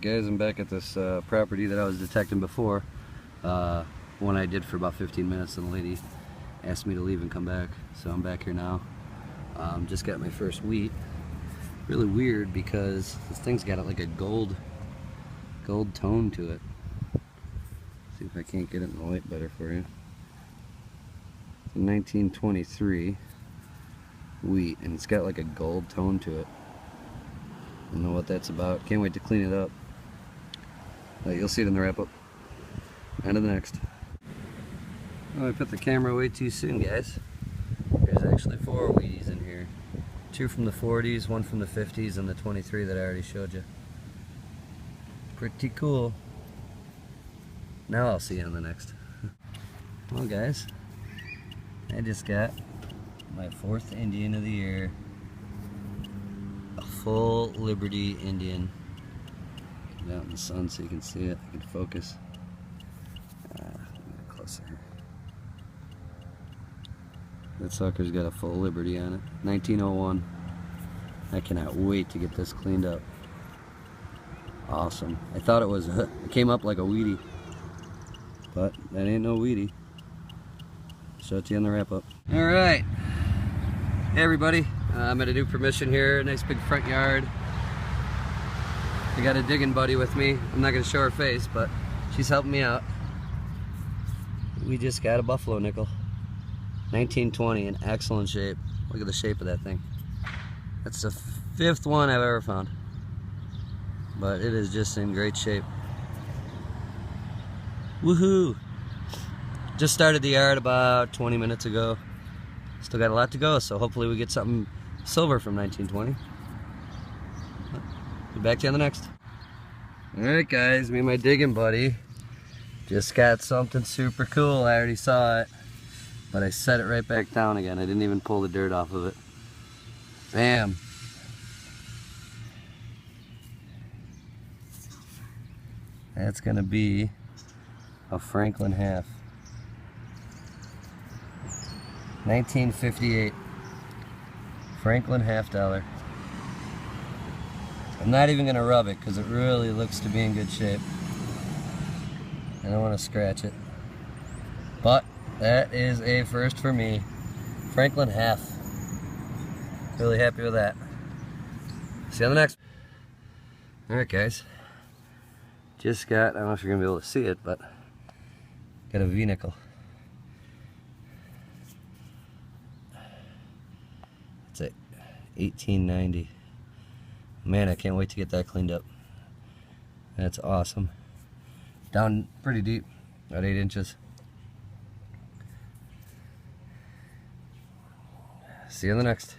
Alright guys, I'm back at this property that I was detecting before. One I did for about 15 minutes and the lady asked me to leave and come back. So I'm back here now. Just got my first wheat. Really weird because this thing's got like a gold tone to it. See if I can't get it in the light better for you. It's a 1923 wheat and it's got like a gold tone to it. I don't know what that's about. Can't wait to clean it up. You'll see it in the wrap up. On to the next. Oh, I put the camera away too soon, guys. There's actually 4 Wheaties in here. 2 from the 40s, 1 from the 50s, and the 23 that I already showed you. Pretty cool. Now I'll see you on the next. Well guys, I just got my 4th Indian of the year. A full Liberty Indian. Get out in the sun so you can see it. I can focus. Closer. That sucker's got a full Liberty on it. 1901. I cannot wait to get this cleaned up. Awesome. I thought it came up like a Wheatie, but that ain't no Wheatie. Show it to you in the wrap up. All right. Hey everybody. I'm at a new permission here. Nice big front yard. I got a digging buddy with me. I'm not going to show her face, but she's helping me out. We just got a buffalo nickel. 1920 in excellent shape. Look at the shape of that thing. That's the 5th one I've ever found. But it is just in great shape. Woohoo! Just started the yard about 20 minutes ago. Still got a lot to go, so hopefully we get something silver from 1920. Be back to you on the next. Alright guys, me and my digging buddy just got something super cool. I already saw it, but I set it right back down again. I didn't even pull the dirt off of it. Bam! That's gonna be a Franklin half. 1958 Franklin $50. I'm not even gonna rub it because it really looks to be in good shape. I don't want to scratch it, but that is a first for me. Franklin half. Really happy with that. See you on the next. Alright guys, just got, I don't know if you're gonna be able to see it, but got a V-nickel. It's a 1890. Man, I can't wait to get that cleaned up. That's awesome. Down pretty deep, about 8 inches. See you on the next.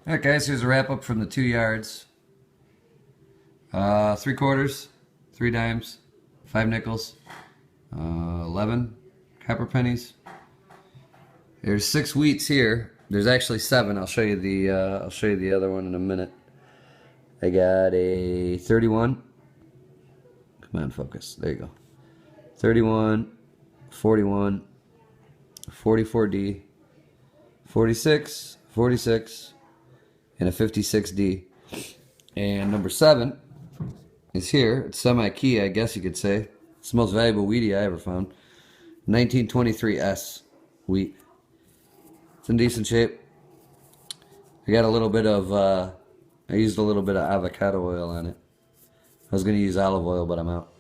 Alright guys, here's a wrap up from the 2 yards. 3 quarters, 3 dimes, 5 nickels, 11 copper pennies. There's 6 wheats here. There's actually 7. I'll show you the other one in a minute. I got a 31. Come on, focus. There you go. 31, 41, 44D, 46, 46, and a 56D. And number 7 is here. It's semi-key, I guess you could say. It's the most valuable wheatie I ever found. 1923S wheat. It's in decent shape. I got a little bit of, I used a little bit of avocado oil on it. I was going to use olive oil, but I'm out.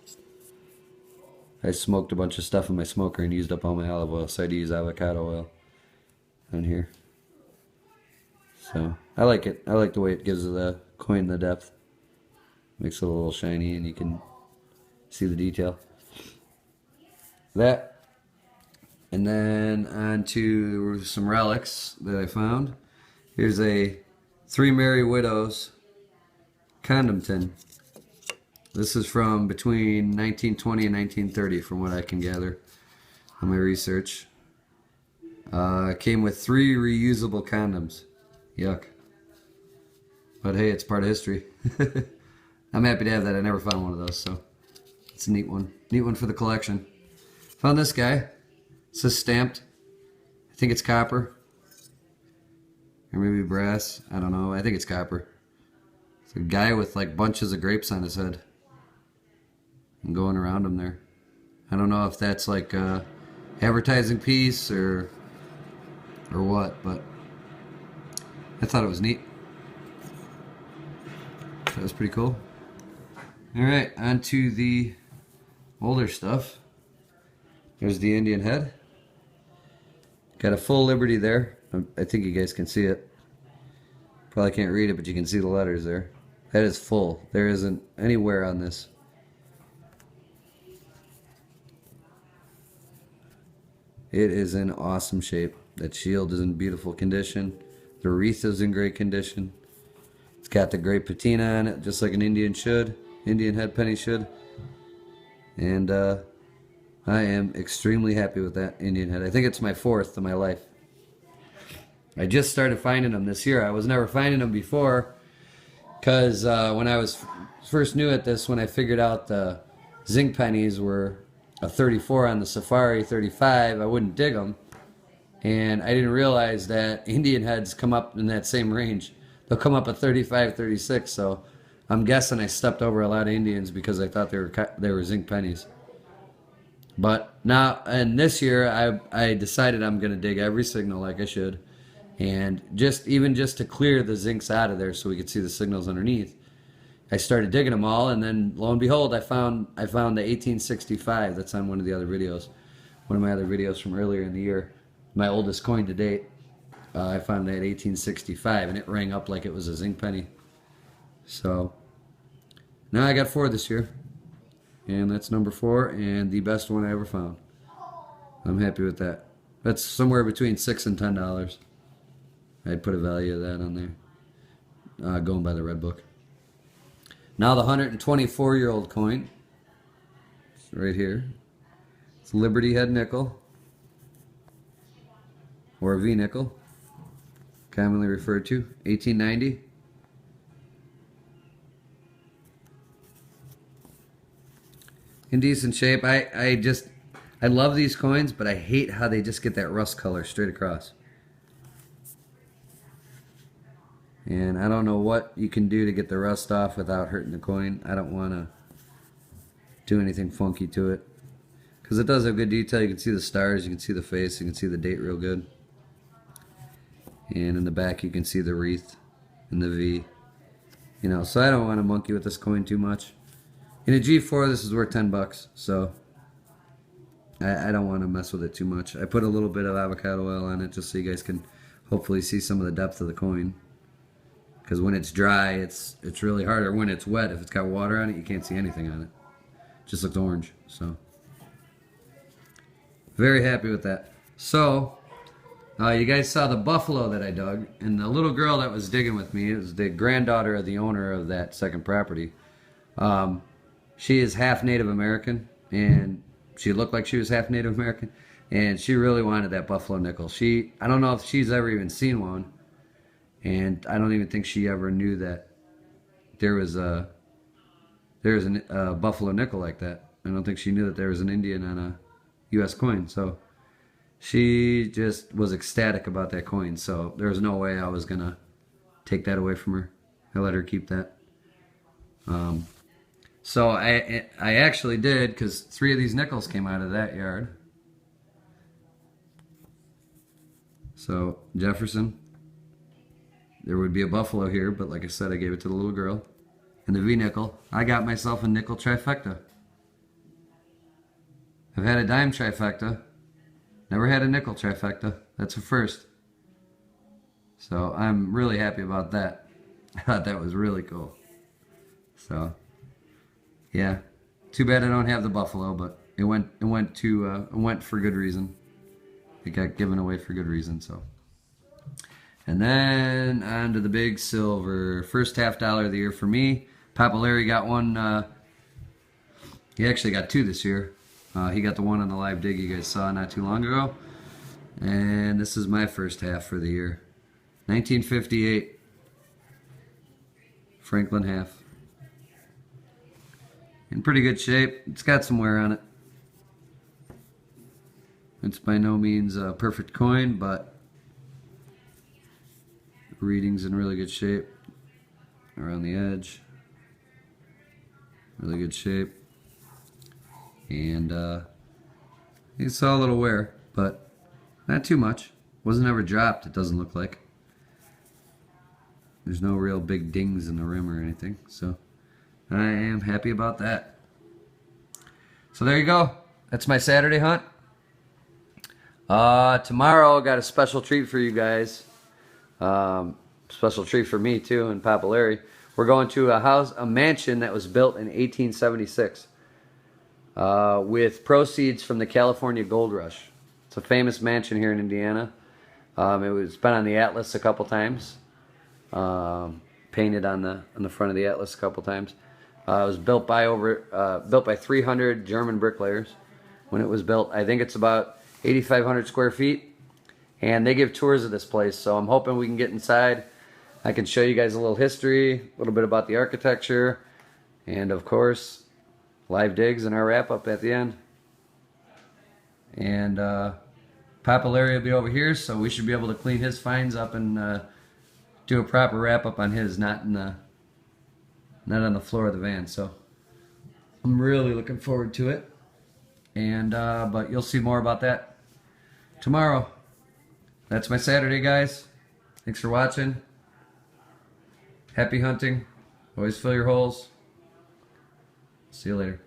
I smoked a bunch of stuff in my smoker and used up all my olive oil, so I had to use avocado oil on here. So, I like it. I like the way it gives the coin the depth. Makes it a little shiny and you can see the detail. That. And then on to some relics that I found. Here's a 3 Merry Widows condom tin. This is from between 1920 and 1930 from what I can gather on my research. It came with 3 reusable condoms. Yuck. But hey, it's part of history. I'm happy to have that. I never found one of those, so it's a neat one. Neat one for the collection. Found this guy. It says stamped. I think it's copper. Or maybe brass. I don't know. I think it's copper. It's a guy with like bunches of grapes on his head and going around him there. I don't know if that's like a advertising piece or what, but I thought it was neat. That was pretty cool. Alright, on to the older stuff. There's the Indian head. Got a full Liberty there. I think you guys can see it. Probably can't read it, but you can see the letters there. That is full. There isn't any wear on this. It is in awesome shape. That shield is in beautiful condition. The wreath is in great condition. It's got the great patina on it, just like an Indian should. Indian head penny should. And I am extremely happy with that Indian head. I think it's my 4th of my life. I just started finding them this year. I was never finding them before because when I was first new at this, when I figured out the zinc pennies were a 34 on the Safari 35, I wouldn't dig them. And I didn't realize that Indian heads come up in that same range. They'll come up at 35, 36, so I'm guessing I stepped over a lot of Indians because I thought they were zinc pennies. But now, and this year, I decided I'm going to dig every signal like I should. And just to clear the zincs out of there so we could see the signals underneath, I started digging them all, and then lo and behold, I found the 1865. That's on one of the other videos, one of my other videos from earlier in the year. My oldest coin to date. I found that 1865, and it rang up like it was a zinc penny. So now I got 4 this year, and that's number 4, and the best one I ever found. I'm happy with that. That's somewhere between $6 and $10. I'd put a value of that on there, going by the red book. Now the 124-year-old coin, it's right here. It's Liberty head nickel, or a V nickel, commonly referred to, 1890. In decent shape. I love these coins, but I hate how they just get that rust color straight across. And I don't know what you can do to get the rust off without hurting the coin. I don't want to do anything funky to it, because it does have good detail. You can see the stars, you can see the face, you can see the date real good. And in the back you can see the wreath and the V. You know, so I don't want to monkey with this coin too much. In a G4, this is worth 10 bucks, so I don't want to mess with it too much. I put a little bit of avocado oil on it just so you guys can hopefully see some of the depth of the coin. Because when it's dry, it's really hard. Or when it's wet, if it's got water on it, you can't see anything on it. It just looks orange. So very happy with that. So you guys saw the buffalo that I dug, and the little girl that was digging with me is the granddaughter of the owner of that second property. She is half Native American, and she looked like she was half Native American, and she really wanted that buffalo nickel. I don't know if she's ever even seen one, and I don't even think she ever knew that there was a buffalo nickel like that. I don't think she knew that there was an Indian on a U.S. coin, so she just was ecstatic about that coin. So there was no way I was gonna take that away from her. I let her keep that. So I actually did, because 3 of these nickels came out of that yard. So Jefferson, there would be a buffalo here, but like I said, I gave it to the little girl. And the V nickel, I got myself a nickel trifecta. I've had a dime trifecta, never had a nickel trifecta. That's a first. So I'm really happy about that. I thought that was really cool. So yeah, too bad I don't have the buffalo, but it went for good reason. It got given away for good reason. So, and then on to the big silver, first $50 of the year for me. Papa Larry got one. He actually got 2 this year. He got the one on the live dig you guys saw not too long ago, and this is my first half for the year. 1958 Franklin half. In pretty good shape. It's got some wear on it. It's by no means a perfect coin, but the reading's in really good shape. around the edge. Really good shape. And you saw a little wear, but not too much. Wasn't ever dropped, it doesn't look like. There's no real big dings in the rim or anything, so I am happy about that. So there you go. That's my Saturday hunt. Tomorrow I got a special treat for you guys. Special treat for me too in Papillary. We're going to a mansion that was built in 1876 with proceeds from the California Gold Rush. It's a famous mansion here in Indiana. It was been on the Atlas a couple times. Painted on the front of the Atlas a couple times. It was built by 300 German bricklayers when it was built. I think it's about 8,500 square feet, and they give tours of this place. So I'm hoping we can get inside. I can show you guys a little history, a little bit about the architecture, and of course, live digs and our wrap up at the end. And Papillary will be over here, so we should be able to clean his finds up and do a proper wrap up on his, not on the floor of the van. So I'm really looking forward to it. And but you'll see more about that tomorrow. That's my Saturday, guys. Thanks for watching. Happy hunting. Always fill your holes. See you later.